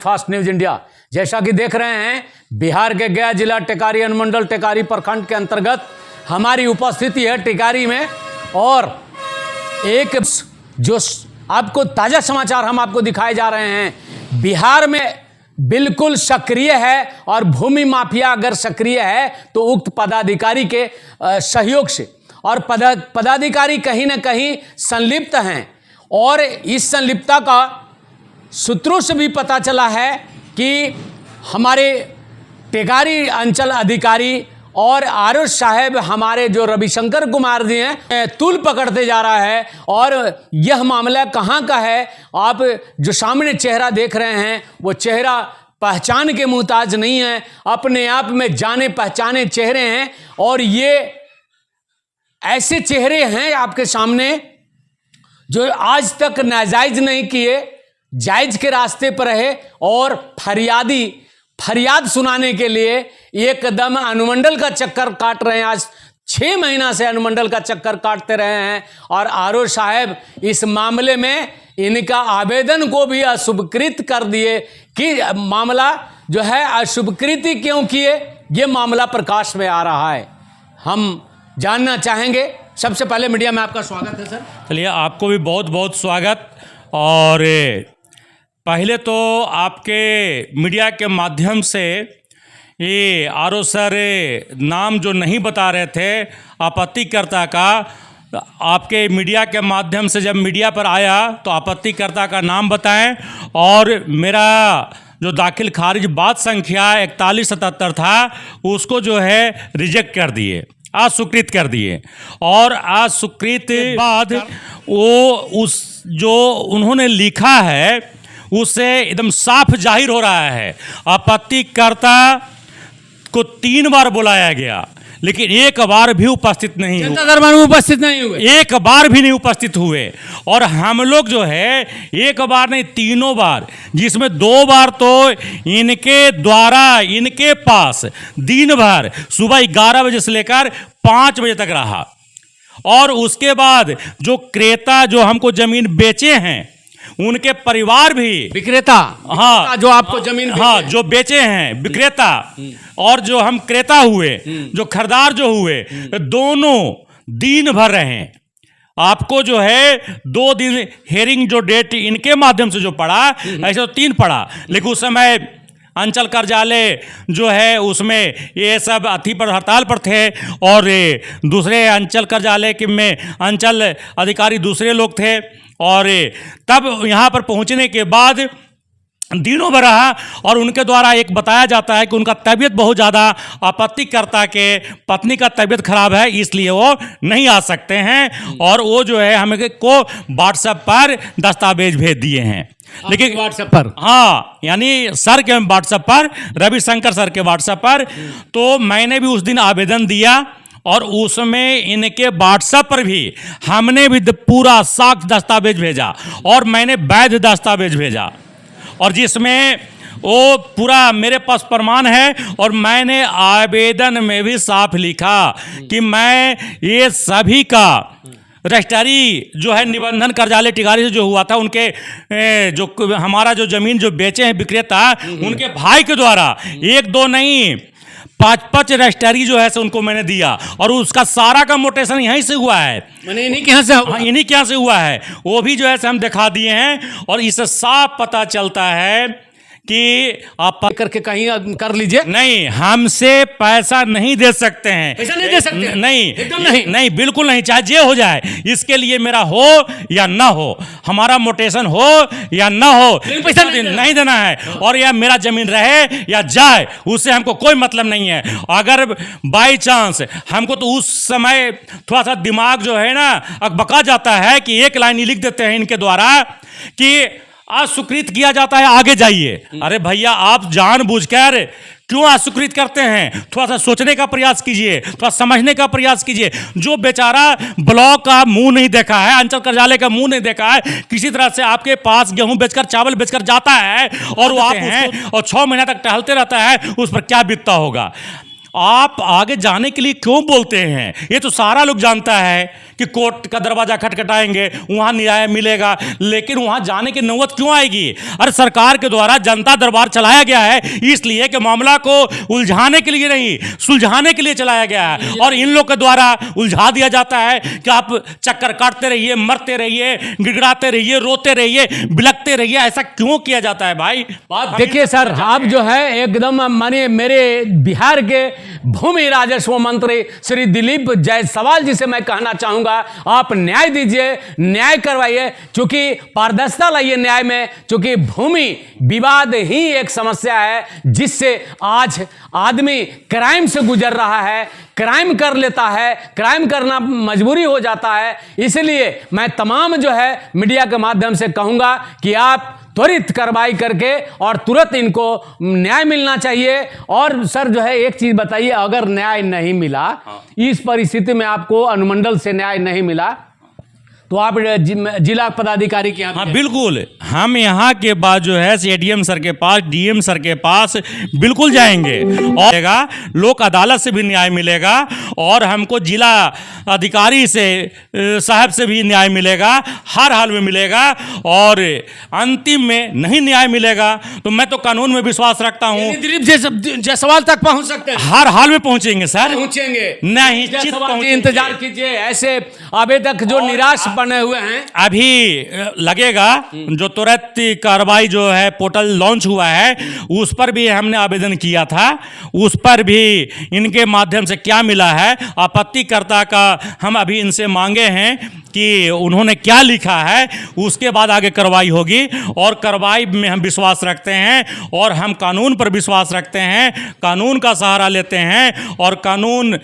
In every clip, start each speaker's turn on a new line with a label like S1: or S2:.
S1: Fast news India. जैसा कि देख रहे हैं, बिहार के गया जिला टेकारी अनुमंडल टेकारी प्रखंड के अंतर्गत हमारी उपस्थिति है टेकारी में, और एक जो आपको ताज़ा समाचार हम आपको दिखाए जा रहे हैं। बिहार में बिल्कुल सक्रिय है, और भूमि माफिया अगर सक्रिय है तो उक्त पदाधिकारी के सहयोग से, और पदाधिकारी कहीं ना कहीं संलिप्त हैं। और इस संलिप्तता का सूत्रों से भी पता चला है कि हमारे टेकारी अंचल अधिकारी और आरओ साहब हमारे जो रविशंकर कुमार जी हैं तूल पकड़ते जा रहा है। और यह मामला कहाँ का है, आप जो सामने चेहरा देख रहे हैं वो चेहरा पहचान के मुहताज नहीं है, अपने आप में जाने पहचाने चेहरे हैं। और ये ऐसे चेहरे हैं आपके सामने जो आज तक नाजायज नहीं किए, जायज के रास्ते पर रहे, और फरियाद सुनाने के लिए एकदम अनुमंडल का चक्कर काट रहे हैं। आज 6 महीना से अनुमंडल का चक्कर काटते रहे हैं, और आरओ साहब इस मामले में इनका आवेदन को भी अशुभकृत कर दिए कि मामला जो है अशुभकृत क्यों किए, ये मामला प्रकाश में आ रहा है। हम जानना चाहेंगे। सबसे पहले मीडिया में आपका स्वागत है सर।
S2: चलिए, आपको भी बहुत बहुत स्वागत। और पहले तो आपके मीडिया के माध्यम से ये आरओ सर नाम जो नहीं बता रहे थे आपत्तिकर्ता का, आपके मीडिया के माध्यम से जब मीडिया पर आया तो आपत्तिकर्ता का नाम बताएं, और मेरा जो दाखिल खारिज बात संख्या 4177 था उसको जो है रिजेक्ट कर दिए, अस्वीकृत कर दिए। और अस्वीकृत बाद वो उस जो उन्होंने लिखा है उससे एकदम साफ जाहिर हो रहा है। आपत्तिकर्ता को 3 बार बुलाया गया, लेकिन एक बार भी उपस्थित नहीं हुए, एक बार भी नहीं उपस्थित हुए। और हम लोग जो है एक बार नहीं 3 बार, जिसमें 2 बार तो इनके द्वारा इनके पास दिन भर सुबह 11 बजे से लेकर 5 बजे तक रहा। और उसके बाद जो क्रेता जो हमको जमीन बेचे हैं उनके परिवार भी,
S1: विक्रेता,
S2: हाँ,
S1: जो आपको जमीन
S2: हाँ जो बेचे हैं विक्रेता, और जो हम क्रेता हुए, जो खरीदार जो हुए, दोनों दिन भर रहे। आपको जो है 2 दिन हेयरिंग जो डेट इनके माध्यम से जो पड़ा, ऐसे तो 3 पड़ा, लेकिन उस समय अंचल कार्यालय जो है उसमें ये सब अथी पर हड़ताल पर थे, और दूसरे अंचल कार्यालय के में अंचल अधिकारी दूसरे लोग थे। और तब यहाँ पर पहुँचने के बाद दिनों भर रहा, और उनके द्वारा एक बताया जाता है कि उनका तबीयत बहुत ज़्यादा, आपत्तिकर्ता के पत्नी का तबीयत खराब है, इसलिए वो नहीं आ सकते हैं। और वो जो है हमें को व्हाट्सएप पर दस्तावेज भेज दिए हैं, लेकिन
S1: व्हाट्सएप पर,
S2: हाँ, यानी सर के व्हाट्सएप पर, रविशंकर सर के व्हाट्सएप पर। तो मैंने भी उस दिन आवेदन दिया, और उसमें इनके व्हाट्सएप पर भी हमने भी पूरा साक्ष्य दस्तावेज भेजा, और मैंने वैध दस्तावेज भेजा, और जिसमें वो पूरा मेरे पास प्रमाण है। और मैंने आवेदन में भी साफ लिखा कि मैं ये सभी का रजिस्ट्री जो है निबंधन कार्यालय टिकारी से जो हुआ था, उनके जो हमारा जो जमीन जो बेचे हैं विक्रेता, उनके भाई के द्वारा 1-2 नहीं 5-5 रजिस्ट्री जो है से उनको मैंने दिया, और उसका सारा का मोटेशन यहीं से हुआ है,
S1: मैंने इन्हीं के यहाँ से,
S2: हाँ, इन्हीं के यहाँ से हुआ है। वो भी जो है से हम दिखा दिए हैं, और इससे साफ पता चलता है कि आप
S1: करके कहीं कर लीजिए।
S2: नहीं, हमसे पैसा नहीं दे सकते हैं,
S1: पैसा नहीं दे सकते,
S2: नहीं
S1: एकदम
S2: नहीं, बिल्कुल नहीं, चाहे जे हो जाए, इसके लिए मेरा हो या ना हो, हमारा मोटेशन हो या ना हो,
S1: पैसा
S2: नहीं देना है। और या मेरा जमीन रहे या जाए, उससे हमको कोई मतलब नहीं है। अगर बाई चांस हमको तो उस समय थोड़ा सा दिमाग जो है ना अकबका जाता है कि एक लाइन लिख देते हैं इनके द्वारा कि अस्वीकृत किया जाता है, आगे जाइए। अरे भैया, आप जानबूझकर क्यों अस्वीकृत करते हैं? थोड़ा सा सोचने का प्रयास कीजिए, थोड़ा समझने का प्रयास कीजिए। जो बेचारा ब्लॉक का मुंह नहीं देखा है, अंचल कार्यालय का मुंह नहीं देखा है, किसी तरह से आपके पास गेहूं बेचकर चावल बेचकर जाता है, और वो आप हैं और 6 महीना तक टहलते रहता है, उस पर क्या बीतता होगा। आप आगे जाने के लिए क्यों बोलते हैं? ये तो सारा लोग जानता है कि कोर्ट का दरवाजा खटखटाएंगे, वहां न्याय मिलेगा, लेकिन वहां जाने की नौबत क्यों आएगी? अरे सरकार के द्वारा जनता दरबार चलाया गया है इसलिए कि मामला को उलझाने के लिए नहीं, सुलझाने के लिए चलाया गया है, और इन लोग के द्वारा उलझा दिया जाता है कि आप चक्कर काटते रहिए, मरते रहिए, गिड़गिड़ाते रहिए, रोते रहिए, बिलखते रहिए। ऐसा क्यों किया जाता है भाई?
S1: बात देखिए सर, आप जो है एकदम माने मेरे बिहार के भूमि राजस्व मंत्री श्री दिलीप जायसवाल जी से मैं कहना चाहूंगा, आप न्याय दीजिए, न्याय करवाइए, क्योंकि पारदर्शिता लाइए न्याय में, क्योंकि भूमि विवाद ही एक समस्या है जिससे आज आदमी क्राइम से गुजर रहा है, क्राइम कर लेता है, क्राइम करना मजबूरी हो जाता है। इसलिए मैं तमाम जो है मीडिया के माध्यम से कहूंगा कि आप त्वरित कार्रवाई करके और तुरंत इनको न्याय मिलना चाहिए। और सर जो है एक चीज बताइए, अगर न्याय नहीं मिला, इस परिस्थिति में आपको अनुमंडल से न्याय नहीं मिला, तो आप जिला पदाधिकारी के यहाँ,
S2: हाँ बिल्कुल, हम यहाँ के बाद जो है एडीएम सर के पास, डीएम सर के पास बिल्कुल जाएंगे और लोक अदालत से भी न्याय मिलेगा, और हमको जिला अधिकारी से साहब से भी न्याय मिलेगा, हर हाल में मिलेगा। और अंतिम में नहीं न्याय मिलेगा तो मैं तो कानून में विश्वास रखता हूँ,
S1: दिलीप जायसवाल तक पहुँच सकते हैं,
S2: हर हाल में पहुँचेंगे सर,
S1: पहुँचेंगे,
S2: नहीं
S1: इंतजार कीजिए। ऐसे आवेदक जो निराश बने हुए हैं,
S2: अभी लगेगा जो तुरंत कार्रवाई जो है पोर्टल लॉन्च हुआ है उस पर भी हमने आवेदन किया था, उस पर भी इनके माध्यम से क्या मिला है, आपत्तिकर्ता का हम अभी इनसे मांगे हैं कि उन्होंने क्या लिखा है, उसके बाद आगे कार्रवाई होगी। और कार्रवाई में हम विश्वास रखते हैं और हम कानून पर विश्वास रखते हैं, कानून का सहारा लेते हैं, और कानून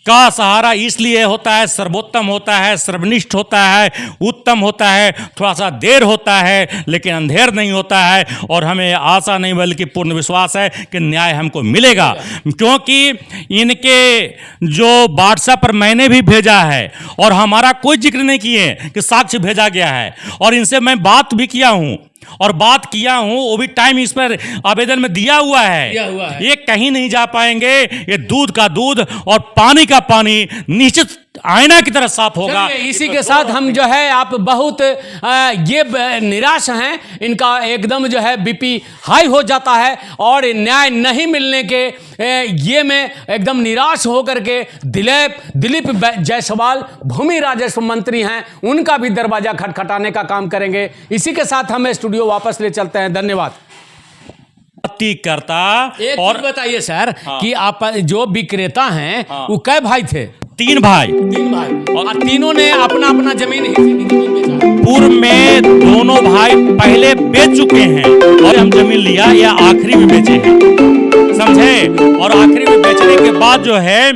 S2: का सहारा इसलिए होता है, सर्वोत्तम होता है, सर्वनिष्ठ होता है, उत्तम होता है, थोड़ा सा देर होता है लेकिन अंधेर नहीं होता है। और हमें आशा नहीं बल्कि पूर्ण विश्वास है कि न्याय हमको मिलेगा, क्योंकि इनके जो व्हाट्सएप पर मैंने भी भेजा है और हमारा कोई जिक्र नहीं किए कि साक्ष्य भेजा गया है, और इनसे मैं बात भी किया हूँ और बात किया हूं, वो भी टाइम इस पर आवेदन में दिया हुआ है। ये कहीं नहीं जा पाएंगे, ये दूध का दूध और पानी का पानी निश्चित आईना की तरह साफ होगा।
S1: इसी के साथ हम जो है आप बहुत ये निराश हैं, इनका एकदम जो है बीपी हाई हो जाता है, और न्याय नहीं मिलने के ये में एकदम निराश होकर के दिलीप जायसवाल भूमि राजस्व मंत्री हैं, उनका भी दरवाजा खटखटाने का काम करेंगे। इसी के साथ हम स्टूडियो वापस ले चलते हैं, धन्यवाद।
S2: करता
S1: एक
S2: और
S1: बताइए सर, कि आप जो विक्रेता हैं वो कै भाई थे?
S2: तीन भाई
S1: और तीनों ने अपना अपना जमीन बेचा।
S2: पूर्व में दोनों भाई पहले बेच चुके हैं और हम जमीन लिया, या आखिरी में बेचे हैं, समझे? और आखिरी में बेचने के बाद जो है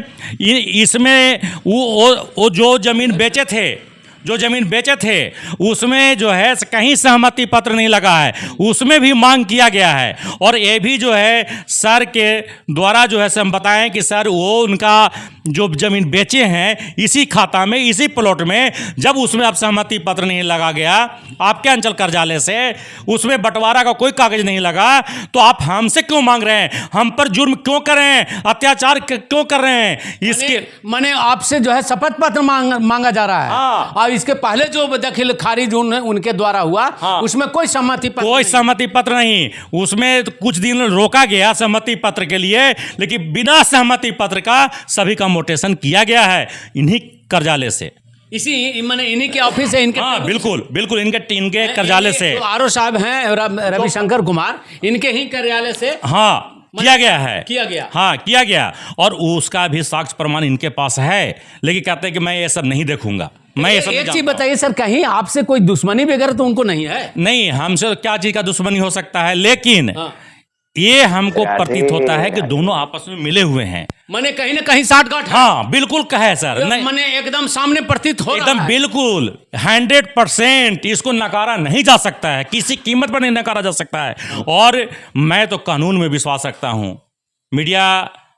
S2: इसमें वो जो जमीन बेचे थे उसमें जो है कहीं सहमति पत्र नहीं लगा है, उसमें भी मांग किया गया है। और ये भी जो है सर के द्वारा जो है हम बताएं कि सर वो उनका जो जमीन बेचे हैं इसी खाता में, इसी प्लॉट में, जब उसमें अब सहमति पत्र नहीं लगा गया आपके अंचल कार्यालय से, उसमें बंटवारा का कोई कागज नहीं लगा, तो आप हमसे क्यों मांग रहे हैं? हम पर जुर्म क्यों कर रहे हैं? अत्याचार क्यों कर रहे हैं? इसके
S1: माने आपसे जो है शपथ पत्र मांगा जा रहा है।
S2: हाँ।
S1: और इसके पहले जो दखल खारिज उनके द्वारा हुआ,
S2: हाँ।
S1: उसमें कोई सहमति
S2: पत्र नहीं, उसमें कुछ दिन रोका गया सहमति पत्र के लिए, लेकिन बिना सहमति पत्र का सभी का मोटेशन किया गया है इन्हीं कार्यालय से,
S1: इन्हीं के ऑफिस से, इनके।
S2: हाँ बिल्कुल इनके कार्यालय से।
S1: तो आरओ साहब हैं रविशंकर कुमार, इनके ही कार्यालय से
S2: हाँ किया गया। और उसका भी साक्ष्य प्रमाण इनके पास है, लेकिन कहते हैं कि मैं ये सब नहीं देखूंगा। मैं ये सब
S1: एक चीज बताइए सर, कहीं आपसे कोई दुश्मनी वगैरह तो उनको नहीं है?
S2: नहीं, हमसे क्या चीज का दुश्मनी हो सकता है, लेकिन ये हमको प्रतीत होता है कि दोनों आपस में मिले हुए हैं,
S1: माने कहीं ना कहीं साठगांठ।
S2: हाँ बिल्कुल कहे सर, नहीं
S1: माने एकदम सामने प्रतीत हो
S2: एकदम बिल्कुल 100% इसको नकारा नहीं जा सकता है, किसी कीमत पर नहीं नकारा जा सकता है। और मैं तो कानून में विश्वास रखता हूँ, मीडिया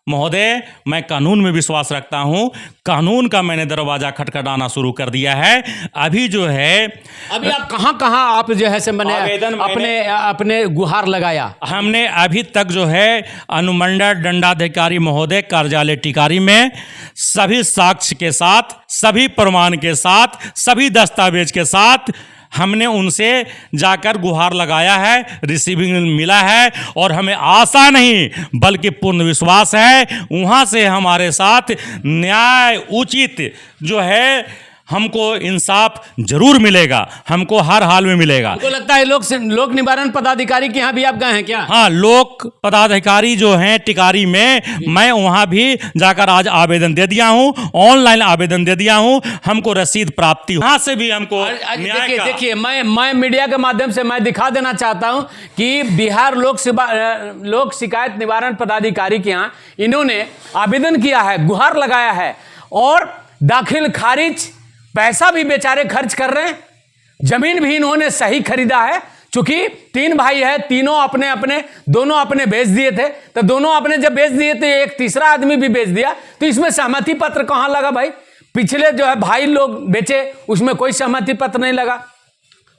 S2: महोदय, मैं कानून में विश्वास रखता हूं, कानून का मैंने दरवाज़ा खटखटाना शुरू कर दिया है। अभी जो है,
S1: अभी आप कहाँ आप जो है से
S2: आवेदन
S1: मैंने अपने गुहार लगाया?
S2: हमने अभी तक जो है अनुमंडल दंडाधिकारी महोदय कार्यालय टिकारी में सभी साक्ष्य के साथ, सभी प्रमाण के साथ, सभी दस्तावेज के साथ हमने उनसे जाकर गुहार लगाया है, रिसीविंग मिला है और हमें आशा नहीं बल्कि पूर्ण विश्वास है वहाँ से हमारे साथ न्याय उचित जो है हमको इंसाफ जरूर मिलेगा, हमको हर हाल में मिलेगा।
S1: आपको लगता है लोक निवारण पदाधिकारी के यहाँ भी आप गए हैं क्या?
S2: हाँ, लोक पदाधिकारी जो हैं टिकारी में, मैं वहाँ भी जाकर आज आवेदन दे दिया हूँ, ऑनलाइन आवेदन दे दिया हूँ, हमको रसीद प्राप्ति वहाँ से भी हमको न्याय का।
S1: देखिए मैं मीडिया के माध्यम से मैं दिखा देना चाहता हूँ कि बिहार लोक शिकायत निवारण पदाधिकारी के यहाँ इन्होंने आवेदन किया है, गुहार लगाया है और दाखिल खारिज, पैसा भी बेचारे खर्च कर रहे हैं, जमीन भी इन्होंने सही खरीदा है। चूंकि 3 भाई है, दोनों अपने बेच दिए थे, तो दोनों अपने जब बेच दिए थे, एक तीसरा आदमी भी बेच दिया, तो इसमें सहमति पत्र कहां लगा भाई? पिछले जो है भाई लोग बेचे उसमें कोई सहमति पत्र नहीं लगा,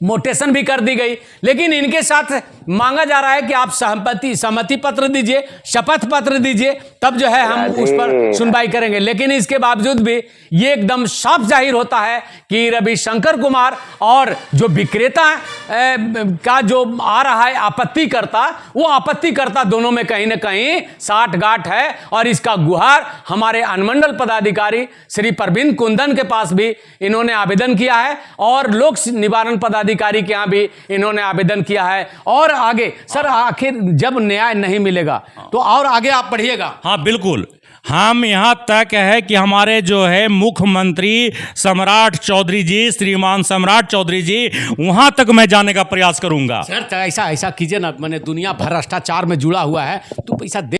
S1: मोटेशन भी कर दी गई, लेकिन इनके साथ मांगा जा रहा है कि आप सहमति पत्र दीजिए, शपथ पत्र दीजिए, तब जो है हम उस पर सुनवाई करेंगे। लेकिन इसके बावजूद भी ये एकदम साफ जाहिर होता है कि रविशंकर कुमार और जो विक्रेता का जो आ रहा है आपत्तिकर्ता, वो आपत्तिकर्ता दोनों में कहीं ना कहीं साठगांठ है। और इसका गुहार हमारे अनुमंडल पदाधिकारी श्री प्रवीण कुंदन के पास भी इन्होंने आवेदन किया है और लोक निवारण पदाधिकारी के यहाँ भी इन्होंने आवेदन किया है। और आगे सर, आखिर जब न्याय नहीं मिलेगा तो और आगे आप बढ़िएगा?
S2: हाँ बिल्कुल, हम यहाँ तक है कि हमारे जो है मुख्यमंत्री सम्राट चौधरी जी, श्रीमान सम्राट चौधरी जी, वहाँ तक मैं जाने का प्रयास करूँगा।
S1: सर ऐसा कीजिए ना, मैंने दुनिया भ्रष्टाचार में जुड़ा हुआ है तो पैसा दे